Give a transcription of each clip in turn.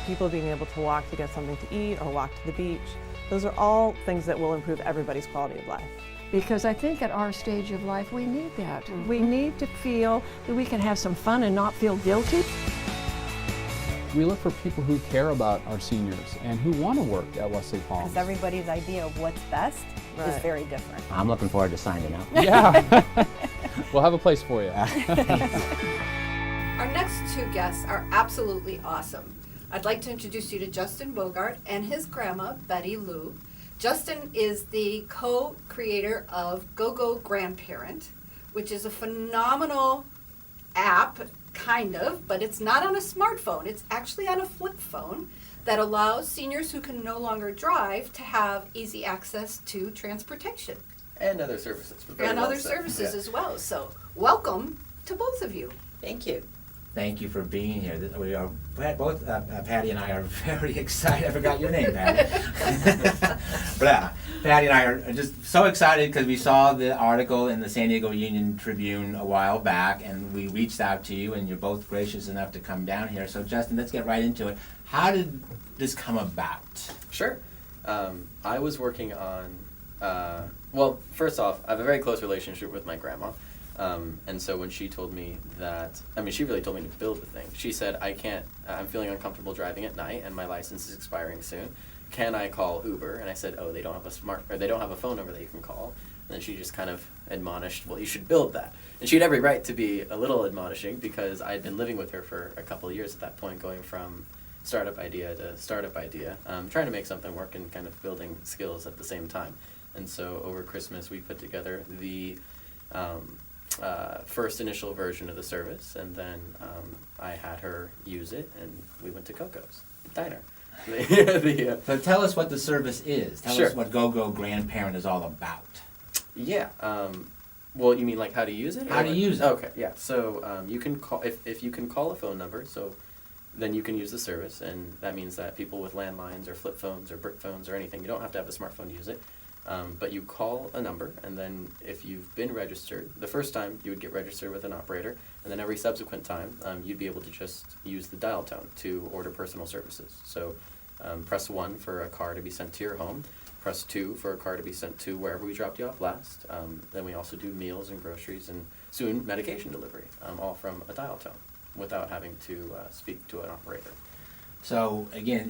people being able to walk to get something to eat or walk to the beach. Those are all things that will improve everybody's quality of life. Because I think at our stage of life we need that. We need to feel that we can have some fun and not feel guilty. We look for people who care about our seniors and who want to work at Wesley Palms. Because everybody's idea of what's best is very different. I'm looking forward to signing up. Yeah, we'll have a place for you. Our next two guests are absolutely awesome. I'd like to introduce you to Justin Bogart and his grandma, Betty Lou. Justin is the co-creator of GoGo Grandparent, which is a phenomenal app, kind of, but it's not on a smartphone. It's actually on a flip phone that allows seniors who can no longer drive to have easy access to transportation. And other services. And other services as well. So welcome to both of you. Thank you. Thank you for being here. We are both, Patty and I are very excited. I forgot your name, Patty. But Patty and I are just so excited because we saw the article in the San Diego Union Tribune a while back, and we reached out to you, and you're both gracious enough to come down here. So Justin, let's get right into it. How did this come about? Sure. I was working on, well, first off, I have a very close relationship with my grandma. And so when she told me that, she really told me to build the thing. She said, I'm feeling uncomfortable driving at night and my license is expiring soon. Can I call Uber? And I said, they don't have a phone number that you can call. And then she just kind of admonished, well, you should build that. And she had every right to be a little admonishing because I had been living with her for a couple of years at that point, going from startup idea to startup idea, trying to make something work and kind of building skills at the same time. And so over Christmas, we put together the first initial version of the service, and then I had her use it, and we went to Coco's Diner. So tell us what the service is. Tell Sure. us what GoGo Grandparent is all about. Yeah. Well, you mean like how to use it? How to use it. Okay, yeah. So you can call, if you can call a phone number, so then you can use the service, and that means that people with landlines or flip phones or brick phones or anything, you don't have to have a smartphone to use it. But you call a number, and then if you've been registered, the first time you would get registered with an operator, and then every subsequent time you'd be able to just use the dial tone to order personal services. So press 1 for a car to be sent to your home, press 2 for a car to be sent to wherever we dropped you off last. Then we also do meals and groceries and soon medication delivery, all from a dial tone without having to speak to an operator. So again,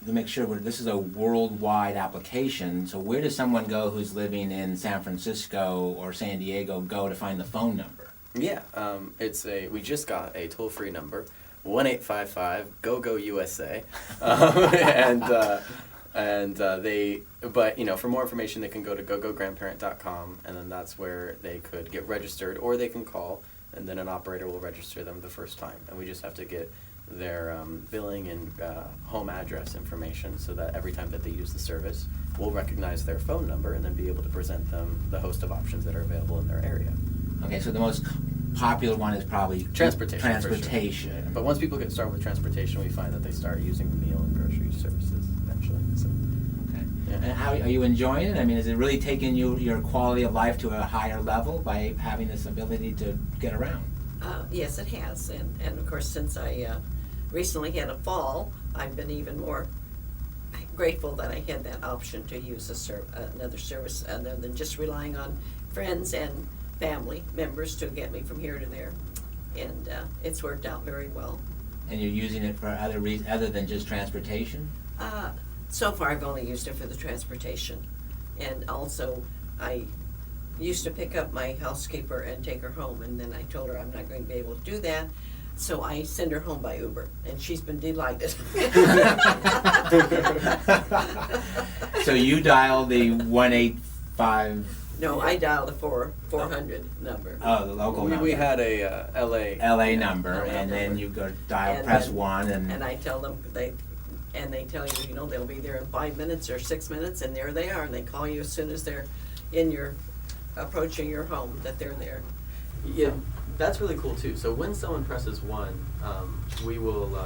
to make sure this is a worldwide application, so where does someone go who's living in San Francisco or San Diego go to find the phone number? Yeah, we just got a toll-free number, 1-855-GO-GO-USA, but for more information they can go to gogograndparent.com, and then that's where they could get registered, or they can call, and then an operator will register them the first time, and we just have to get their billing and home address information so that every time that they use the service, we'll recognize their phone number and then be able to present them the host of options that are available in their area. Okay, so the most popular one is probably Transportation. Transportation. Sure. But once people get started with transportation, we find that they start using the meal and grocery services eventually. So, okay. Yeah. And how are you enjoying it? Is it really taking your quality of life to a higher level by having this ability to get around? Yes, it has. And of course, since I recently had a fall, I've been even more grateful that I had that option to use another service other than just relying on friends and family members to get me from here to there. And it's worked out very well. And you're using it for other reasons other than just transportation? So far, I've only used it for the transportation. And also, I used to pick up my housekeeper and take her home, and then I told her I'm not going to be able to do that. So I send her home by Uber, and she's been delighted. So you dial the 185... No, I dial the 400 number. Oh, the local number. We had a LA number, and then you go press 1, and I tell them, they tell you, they'll be there in 5 minutes or 6 minutes, and there they are, and they call you as soon as they're approaching your home, that they're there. Yeah, that's really cool too. So when someone presses 1, we will,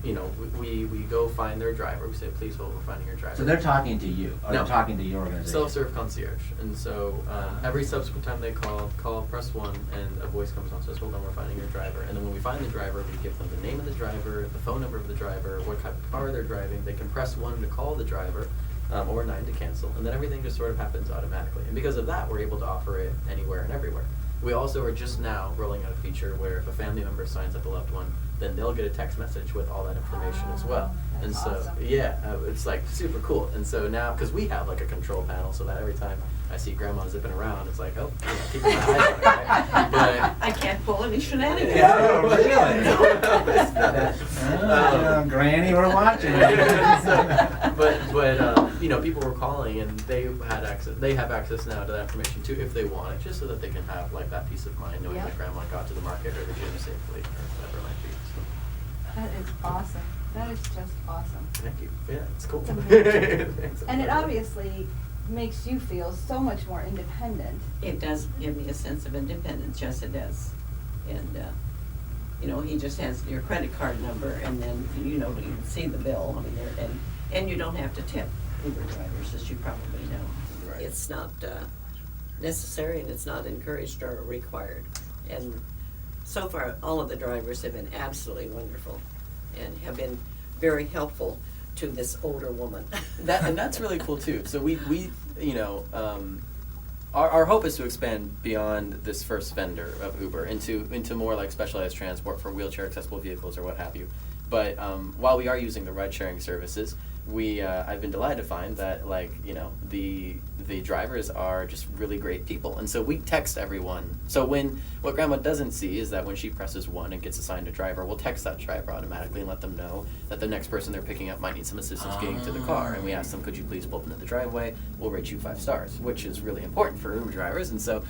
we go find their driver. We say, please hold, we're finding your driver. So they're talking to you, or No. they're talking to your organization? Self-serve concierge. And so every subsequent time they call, press 1, and a voice comes on and says, hold on, we're finding your driver. And then when we find the driver, we give them the name of the driver, the phone number of the driver, what type of car they're driving. They can press 1 to call the driver, or 9 to cancel, and then everything just sort of happens automatically. And because of that, we're able to offer it anywhere and everywhere. We also are just now rolling out a feature where if a family member signs up a loved one, then they'll get a text message with all that information as well. And so, awesome. it's like super cool. And so now, because we have like a control panel, so that every time I see grandma zipping around, it's like, oh, keep my eyes on her. Right? But I can't pull any shenanigans. Yeah, really? Granny, we're watching. But people were calling and they had access. They have access now to that information too, if they want it, just so that they can have like that peace of mind, knowing Yep. that grandma got to the market or the gym safely or whatever it might be. So, That is awesome. That is just awesome. thank you. Yeah, it's cool. It's amazing. Thanks. And it obviously makes you feel so much more independent. It does give me a sense of independence, yes it does. And, he just has your credit card number and then, you can see the bill, and you don't have to tip Uber drivers, as you probably know. Right. It's not necessary and it's not encouraged or required. And so far, all of the drivers have been absolutely wonderful and have been very helpful to this older woman. And that's really cool too. So we our hope is to expand beyond this first vendor of Uber into more like specialized transport for wheelchair accessible vehicles or what have you. But while we are using the ride sharing services, I've been delighted to find that the drivers are just really great people, and so we text everyone. So what grandma doesn't see is that when she presses 1 and gets assigned a driver, we'll text that driver automatically and let them know that the next person they're picking up might need some assistance getting to the car, and we ask them, could you please pull up into the driveway? We'll rate you 5 stars, which is really important for Uber drivers. And so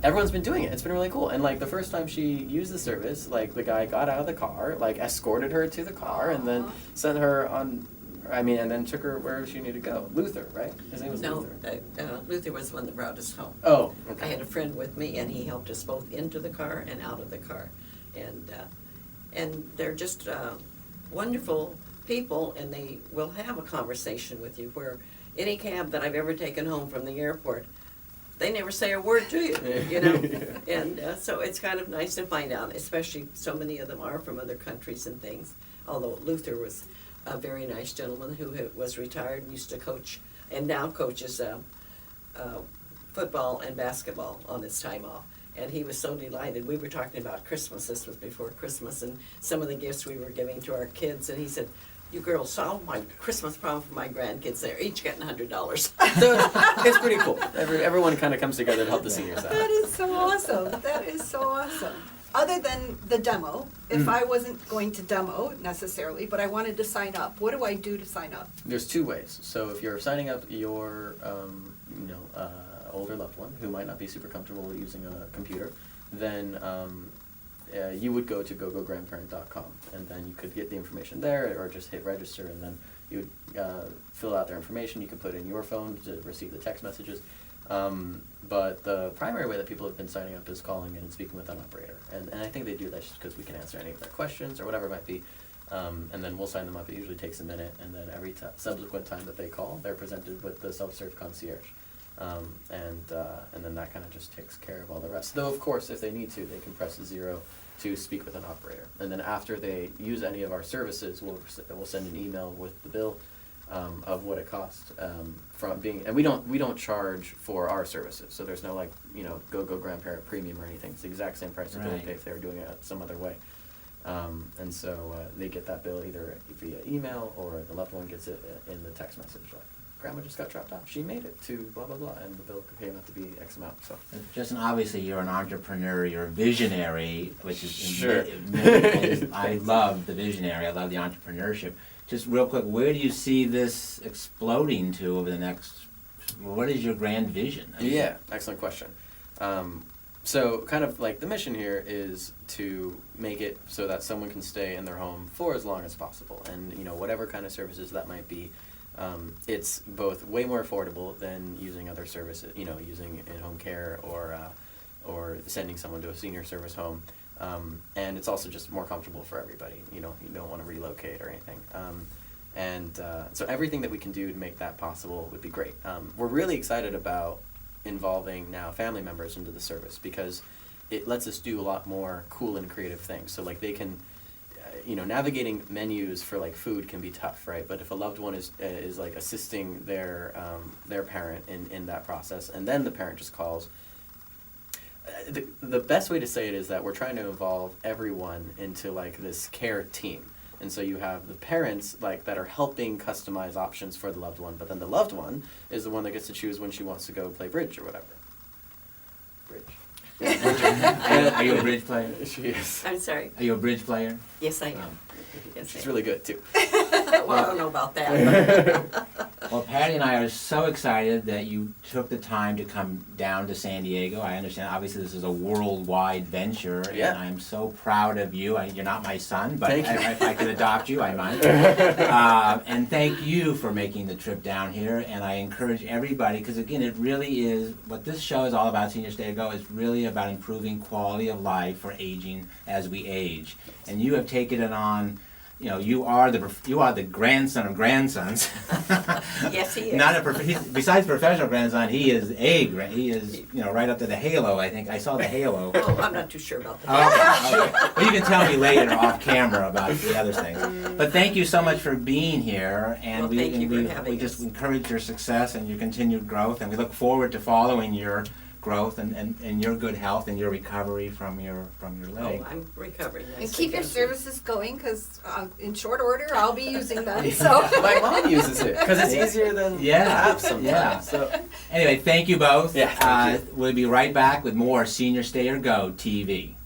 everyone's been doing it. It's been really cool. And like the first time she used the service, like the guy got out of the car, like escorted her to the car, and then sent her on. And then took her where she needed to go. Luther, right? His name was No, Luther. Luther was the one that brought us home. Oh, okay. I had a friend with me, and he helped us both into the car and out of the car. And they're just wonderful people, and they will have a conversation with you, where any cab that I've ever taken home from the airport, they never say a word to you, Yeah. And so it's kind of nice to find out, especially so many of them are from other countries and things, although Luther was a very nice gentleman who was retired and used to coach, and now coaches football and basketball on his time off. And he was so delighted. We were talking about Christmas. This was before Christmas, and some of the gifts we were giving to our kids. And he said, "You girls solved my Christmas problem for my grandkids. They're each getting $100." So it's pretty cool. Everyone kind of comes together to help the seniors out. That is so awesome. That is so awesome. Other than the demo, if I wasn't going to demo necessarily, but I wanted to sign up, what do I do to sign up? There's 2 ways. So if you're signing up your, older loved one who might not be super comfortable using a computer, then you would go to gograndparent.com, and then you could get the information there, or just hit register, and then you would fill out their information. You could put in your phone to receive the text messages. But the primary way that people have been signing up is calling in and speaking with an operator. And I think they do that just because we can answer any of their questions or whatever it might be. And then we'll sign them up. It usually takes a minute. And then every subsequent time that they call, they're presented with the self-serve concierge. And then that kind of just takes care of all the rest. Though, of course, if they need to, they can press 0 to speak with an operator. And then after they use any of our services, we'll send an email with the bill of what it costs and we don't charge for our services, so there's no go grandparent premium or anything. It's the exact same price that they would pay if they were doing it some other way, and so they get that bill either via email or the loved one gets it in the text message, like, grandma just got dropped off, she made it to blah blah blah, and the bill came out to be X amount. So Justin, obviously you're an entrepreneur, you're a visionary, which is Sure. I love the visionary, I love the entrepreneurship. Just real quick, where do you see this exploding to over the next, what is your grand vision? Yeah, excellent question. So kind of like the mission here is to make it so that someone can stay in their home for as long as possible, and whatever kind of services that might be. It's both way more affordable than using other services, using in-home care or or sending someone to a senior service home. And it's also just more comfortable for everybody. You don't want to relocate or anything. So everything that we can do to make that possible would be great. We're really excited about involving now family members into the service because it lets us do a lot more cool and creative things. So like they can, navigating menus for like food can be tough, right? But if a loved one is like assisting their parent in that process, and then the parent just calls. The best way to say it is that we're trying to involve everyone into like this care team. And so you have the parents like that are helping customize options for the loved one, but then the loved one is the one that gets to choose when she wants to go play bridge or whatever. Bridge. Are you a bridge player? She is. I'm sorry. Are you a bridge player? Yes, I am. Yes, She's I am. really good too. Well, I don't know about that. Well, Patty and I are so excited that you took the time to come down to San Diego. I understand, obviously, this is a worldwide venture, Yeah. and I'm so proud of you. You're not my son, but Thank you. if I could adopt you, I might. And thank you for making the trip down here, and I encourage everybody, because again, it really is, what this show is all about, Senior Stay Go, is really about improving quality of life for aging as we age. And you have taken it on. You are the grandson of grandsons. Yes, he is. Not besides professional grandson, he is he is right up to the halo. I think I saw the halo. Oh, I'm not too sure about that. Okay. Well, you can tell me later off camera about the other things. But thank you so much for being here, and Well, thank you for having we just us. encourage your success and your continued growth, and we look forward to following your growth and your good health and your recovery from your leg. Oh, I'm recovering. And nicely, keep your thank you. services going, because in short order, I'll be using them. So. My mom uses it because it's easier than Yeah, apps sometimes. yeah. So Anyway, thank you both. Yeah, thank you. We'll be right back with more Senior Stay or Go TV.